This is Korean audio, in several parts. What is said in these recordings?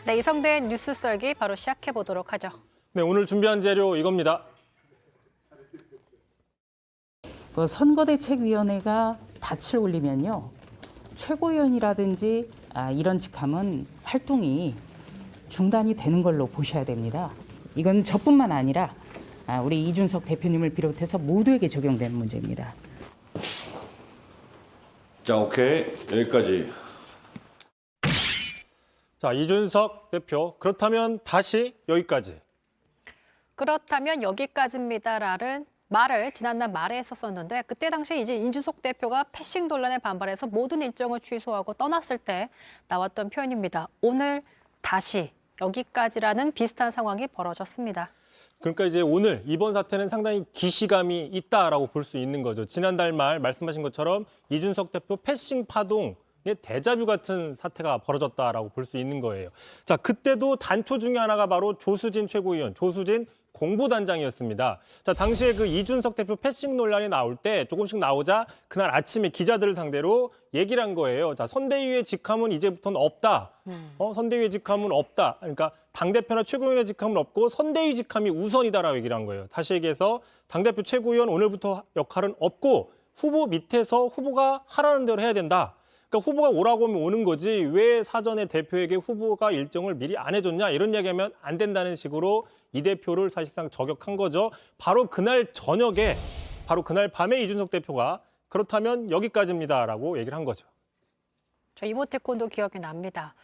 네, 이성대의 뉴스 썰기 바로 시작해 보도록 하죠. 네, 오늘 준비한 재료 이겁니다. 선거대책위원회가 닻을 올리면요, 최고위원이라든지 이런 직함은 활동이 중단이 되는 걸로 보셔야 됩니다. 이건 저뿐만 아니라 우리 이준석 대표님을 비롯해서 모두에게 적용되는 문제입니다. 자, 오케이. 여기까지. 자, 이준석 대표, 그렇다면 다시 여기까지. 그렇다면 여기까지입니다라는 말을 지난날 말에 했었었는데 그때 당시에 이제 이준석 대표가 패싱 논란에 반발해서 모든 일정을 취소하고 떠났을 때 나왔던 표현입니다. 오늘 다시 여기까지라는 비슷한 상황이 벌어졌습니다. 그러니까 이제 오늘 이번 사태는 상당히 기시감이 있다라고 볼 수 있는 거죠. 지난달 말 말씀하신 것처럼 이준석 대표 패싱 파동의 데자뷰 같은 사태가 벌어졌다라고 볼 수 있는 거예요. 자, 그때도 단초 중에 하나가 바로 조수진 최고위원, 조수진 공보단장이었습니다. 자, 당시에 그 이준석 대표 패싱 논란이 나올 때 조금씩 나오자 그날 아침에 기자들을 상대로 얘기를 한 거예요. 자, 선대위의 직함은 이제부터는 없다. 선대위의 직함은 없다. 그러니까 당대표나 최고위원의 직함은 없고 선대위 직함이 우선이다라고 얘기를 한 거예요. 다시 얘기해서 당대표 최고위원 오늘부터 역할은 없고 후보 밑에서 후보가 하라는 대로 해야 된다. 그러니까 후보가 오라고 하면 오는 거지 왜 사전에 대표에게 후보가 일정을 미리 안 해줬냐 이런 얘기하면 안 된다는 식으로 이 대표를 사실상 저격한 거죠. 바로 그날 저녁에, 바로 그날 밤에 이준석 대표가 그렇다면 여기까지입니다라고 얘기를 한 거죠. 저 이모티콘도 기억이 납니다.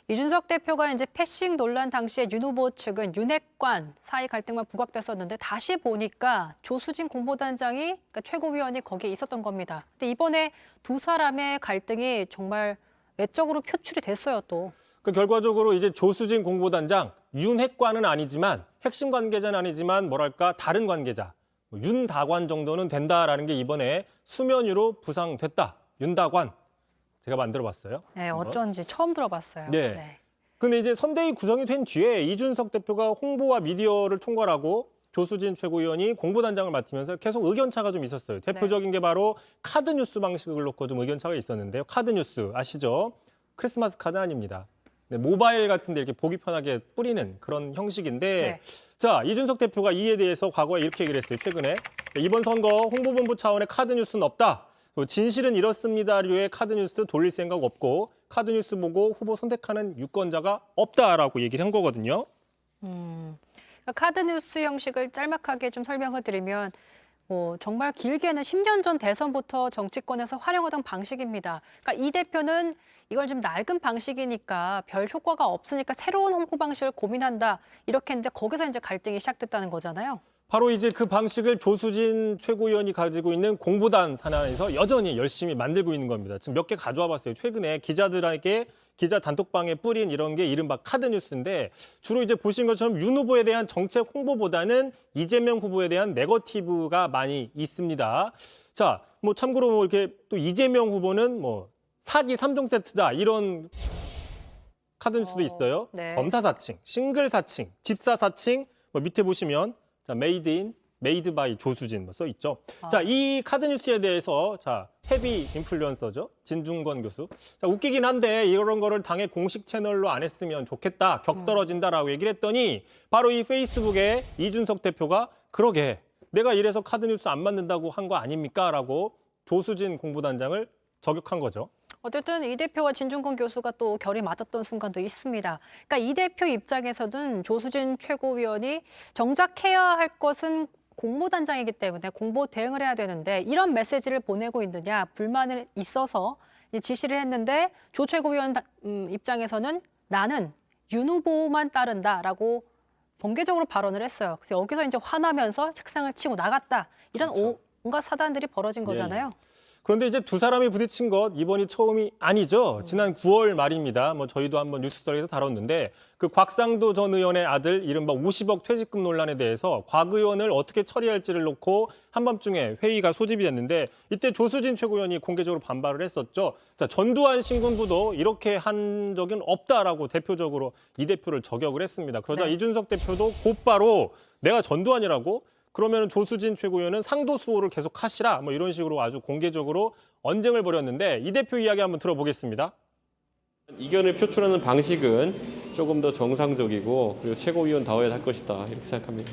이준석 대표가 이제 패싱 논란 당시에 윤 후보 측은 윤핵관 사이 갈등만 부각됐었는데 다시 보니까 조수진 공보단장이 그러니까 최고위원이 거기에 있었던 겁니다. 근데 이번에 두 사람의 갈등이 정말 외적으로 표출이 됐어요 또. 그 결과적으로 이제 조수진 공보단장 윤핵관은 아니지만 핵심 관계자는 아니지만 뭐랄까 다른 관계자 윤다관 정도는 된다라는 게 이번에 수면 위로 부상됐다. 윤다관. 제가 만들어봤어요. 네, 어쩐지 처음 들어봤어요. 네. 근데 이제 선대위 구성이 된 뒤에 이준석 대표가 홍보와 미디어를 총괄하고 조수진 최고위원이 공보단장을 맡으면서 계속 의견차가 좀 있었어요. 대표적인 게 바로 카드뉴스 방식을 놓고 좀 의견차가 있었는데요. 카드뉴스 아시죠? 크리스마스 카드 아닙니다. 네, 모바일 같은 데 이렇게 보기 편하게 뿌리는 그런 형식인데 자, 이준석 대표가 이에 대해서 과거에 이렇게 얘기를 했어요. 최근에. 이번 선거 홍보본부 차원의 카드뉴스는 없다. 진실은 이렇습니다류의 카드뉴스 돌릴 생각 없고 카드뉴스 보고 후보 선택하는 유권자가 없다라고 얘기를 한 거거든요. 그러니까 카드뉴스 형식을 짤막하게 좀 설명을 드리면 정말 길게는 10년 전 대선부터 정치권에서 활용하던 방식입니다. 그러니까 이 대표는 이걸 좀 낡은 방식이니까 별 효과가 없으니까 새로운 홍보 방식을 고민한다 이렇게 했는데 거기서 이제 갈등이 시작됐다는 거잖아요. 바로 이제 그 방식을 조수진 최고위원이 가지고 있는 공보단 산하에서 여전히 열심히 만들고 있는 겁니다. 지금 몇 개 가져와 봤어요. 최근에 기자들에게 기자 단톡방에 뿌린 이런 게 이른바 카드뉴스인데 주로 이제 보신 것처럼 윤 후보에 대한 정책 홍보보다는 이재명 후보에 대한 네거티브가 많이 있습니다. 자, 뭐 참고로 뭐 이렇게 또 이재명 후보는 뭐 사기 3종 세트다 이런 카드뉴스도 있어요. 네. 검사 사칭, 싱글 사칭, 집사 사칭 뭐 밑에 보시면 자, 메이드 바이 조수진 써 있죠. 자, 이 카드 뉴스에 대해서 자, 헤비 인플루언서죠. 진중권 교수. 자, 웃기긴 한데 이런 거를 당의 공식 채널로 안 했으면 좋겠다. 격 떨어진다라고 얘기를 했더니 바로 이 페이스북에 이준석 대표가 그러게 내가 이래서 카드 뉴스 안 만든다고 한 거 아닙니까라고 조수진 공보단장을 저격한 거죠. 어쨌든 이 대표와 진중권 교수가 또 결이 맞았던 순간도 있습니다. 그러니까 이 대표 입장에서는 조수진 최고위원이 정작 해야 할 것은 공보단장이기 때문에 공보 대응을 해야 되는데 이런 메시지를 보내고 있느냐 불만을 있어서 지시를 했는데 조 최고위원 입장에서는 나는 윤 후보만 따른다라고 공개적으로 발언을 했어요. 그래서 여기서 이제 화나면서 책상을 치고 나갔다. 이런 그렇죠. 온갖 사단들이 벌어진 거잖아요. 그런데 이제 두 사람이 부딪힌 것 이번이 처음이 아니죠. 지난 9월 말입니다. 뭐 저희도 한번 뉴스스토리에서 다뤘는데 그 곽상도 전 의원의 아들 이른바 50억 퇴직금 논란에 대해서 곽 의원을 어떻게 처리할지를 놓고 한밤중에 회의가 소집이 됐는데 이때 조수진 최고위원이 공개적으로 반발을 했었죠. 자, 전두환 신군부도 이렇게 한 적은 없다라고 대표적으로 이 대표를 저격을 했습니다. 그러자 이준석 대표도 곧바로 내가 전두환이라고? 그러면 조수진 최고위원은 상도수호를 계속 하시라 뭐 이런 식으로 아주 공개적으로 언쟁을 벌였는데 이 대표 이야기 한번 들어보겠습니다. 이견을 표출하는 방식은 조금 더 정상적이고 그리고 최고위원다워야 할 것이다 이렇게 생각합니다.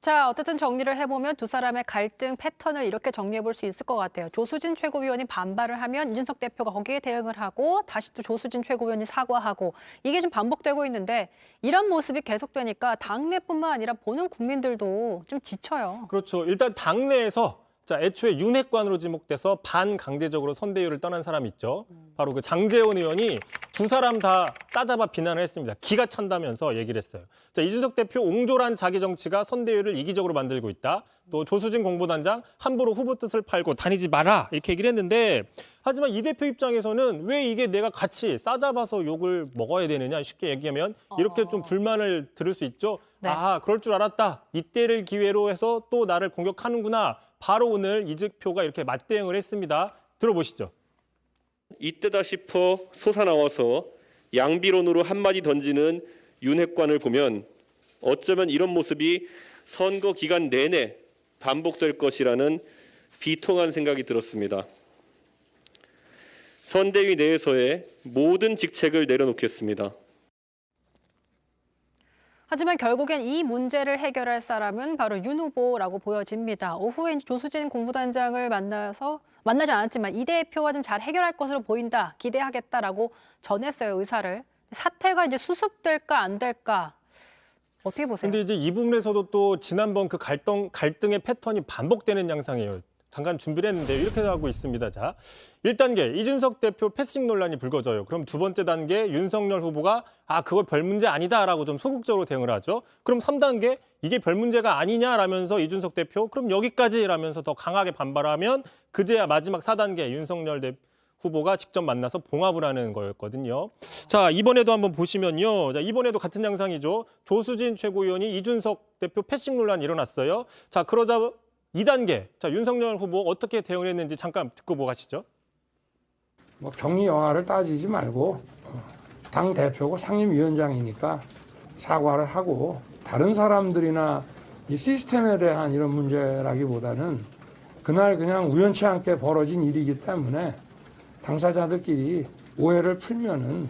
자, 어쨌든 정리를 해보면 두 사람의 갈등 패턴을 이렇게 정리해 볼 수 있을 것 같아요. 조수진 최고위원이 반발을 하면 이준석 대표가 거기에 대응을 하고 다시 또 조수진 최고위원이 사과하고 이게 좀 반복되고 있는데 이런 모습이 계속되니까 당내뿐만 아니라 보는 국민들도 좀 지쳐요. 그렇죠. 일단 당내에서 자, 애초에 윤핵관으로 지목돼서 반강제적으로 선대위를 떠난 사람이 있죠. 바로 그 장제원 의원이 두 사람 다 따잡아 비난을 했습니다. 기가 찬다면서 얘기를 했어요. 자, 이준석 대표 옹졸한 자기 정치가 선대위를 이기적으로 만들고 있다. 또 조수진 공보단장 함부로 후보 뜻을 팔고 다니지 마라 이렇게 얘기를 했는데 하지만 이 대표 입장에서는 왜 이게 내가 같이 싸잡아서 욕을 먹어야 되느냐 쉽게 얘기하면 이렇게 좀 불만을 들을 수 있죠. 네. 아, 그럴 줄 알았다. 이때를 기회로 해서 또 나를 공격하는구나. 바로 오늘 이 대표가 이렇게 맞대응을 했습니다. 들어보시죠. 이때다 싶어 솟아나와서 양비론으로 한마디 던지는 윤핵관을 보면 어쩌면 이런 모습이 선거 기간 내내 반복될 것이라는 비통한 생각이 들었습니다. 선대위 내에서의 모든 직책을 내려놓겠습니다. 하지만 결국엔 이 문제를 해결할 사람은 바로 윤 후보라고 보여집니다. 오후에 조수진 공보단장을 만나지 않았지만 이 대표와 좀 잘 해결할 것으로 보인다, 기대하겠다라고 전했어요, 의사를. 사태가 이제 수습될까 안 될까 어떻게 보세요? 근데 이제 이 부분에서도 또 지난번 그 갈등의 패턴이 반복되는 양상이에요. 잠깐 준비를 했는데 이렇게 하고 있습니다. 자, 1단계 이준석 대표 패싱 논란이 불거져요. 그럼 두 번째 단계 윤석열 후보가 그거 별 문제 아니다라고 좀 소극적으로 대응을 하죠. 그럼 3단계 이게 별 문제가 아니냐라면서 이준석 대표 그럼 여기까지라면서 더 강하게 반발하면 그제야 마지막 4단계 윤석열 후보가 직접 만나서 봉합을 하는 거였거든요. 자, 이번에도 한번 보시면요. 자, 이번에도 같은 양상이죠. 조수진 최고위원이 이준석 대표 패싱 논란이 일어났어요. 자, 그러자 2단계. 자, 윤석열 후보 어떻게 대응을 했는지 잠깐 듣고 보고 가시죠. 뭐 병리 영화를 따지지 말고 당 대표고 상임위원장이니까 사과를 하고 다른 사람들이나 이 시스템에 대한 이런 문제라기보다는 그날 그냥 우연치 않게 벌어진 일이기 때문에 당사자들끼리 오해를 풀면은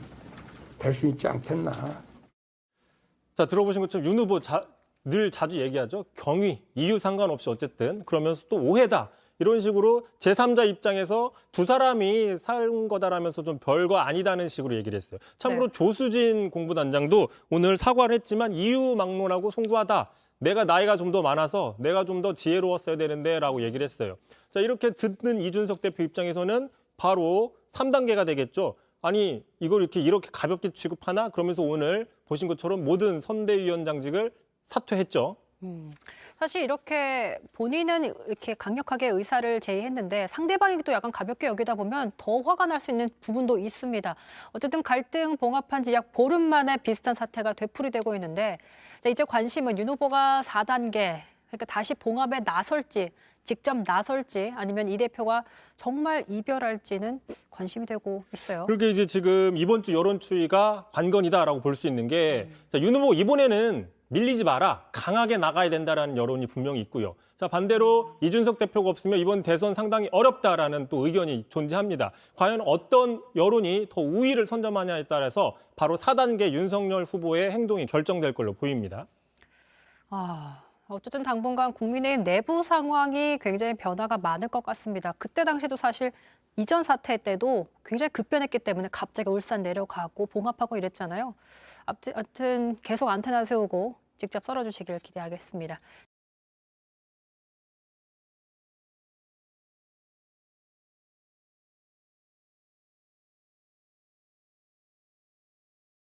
될 수 있지 않겠나. 자, 들어보신 것처럼 윤 후보 늘 자주 얘기하죠. 경위, 이유 상관없이 어쨌든 그러면서 또 오해다. 이런 식으로 제3자 입장에서 두 사람이 산 거다라면서 좀 별거 아니다는 식으로 얘기를 했어요. 참고로 네. 조수진 공보단장도 오늘 사과를 했지만 이유 막론하고 송구하다. 내가 나이가 좀 더 많아서 내가 좀 더 지혜로웠어야 되는데 라고 얘기를 했어요. 자, 이렇게 듣는 이준석 대표 입장에서는 바로 3단계가 되겠죠. 아니 이걸 이렇게 가볍게 취급하나? 그러면서 오늘 보신 것처럼 모든 선대위원장직을 사퇴했죠. 사실 이렇게 본인은 이렇게 강력하게 의사를 제의했는데 상대방이 또 약간 가볍게 여기다 보면 더 화가 날 수 있는 부분도 있습니다. 어쨌든 갈등 봉합한 지 약 보름 만에 비슷한 사태가 되풀이되고 있는데 자, 이제 관심은 윤 후보가 4단계 그러니까 다시 봉합에 나설지 직접 나설지 아니면 이 대표가 정말 이별할지는 관심이 되고 있어요. 그렇게 이제 지금 이번 주 여론 추이가 관건이다라고 볼 수 있는 게 윤 후보 이번에는 밀리지 마라. 강하게 나가야 된다라는 여론이 분명히 있고요. 자, 반대로 이준석 대표가 없으면 이번 대선 상당히 어렵다라는 또 의견이 존재합니다. 과연 어떤 여론이 더 우위를 선점하냐에 따라서 바로 4단계 윤석열 후보의 행동이 결정될 걸로 보입니다. 어쨌든 당분간 국민의힘 내부 상황이 굉장히 변화가 많을 것 같습니다. 그때 당시도 사실 이전 사태 때도 굉장히 급변했기 때문에 갑자기 울산 내려가고 봉합하고 이랬잖아요. 아무튼 계속 안테나 세우고 직접 썰어주시길 기대하겠습니다.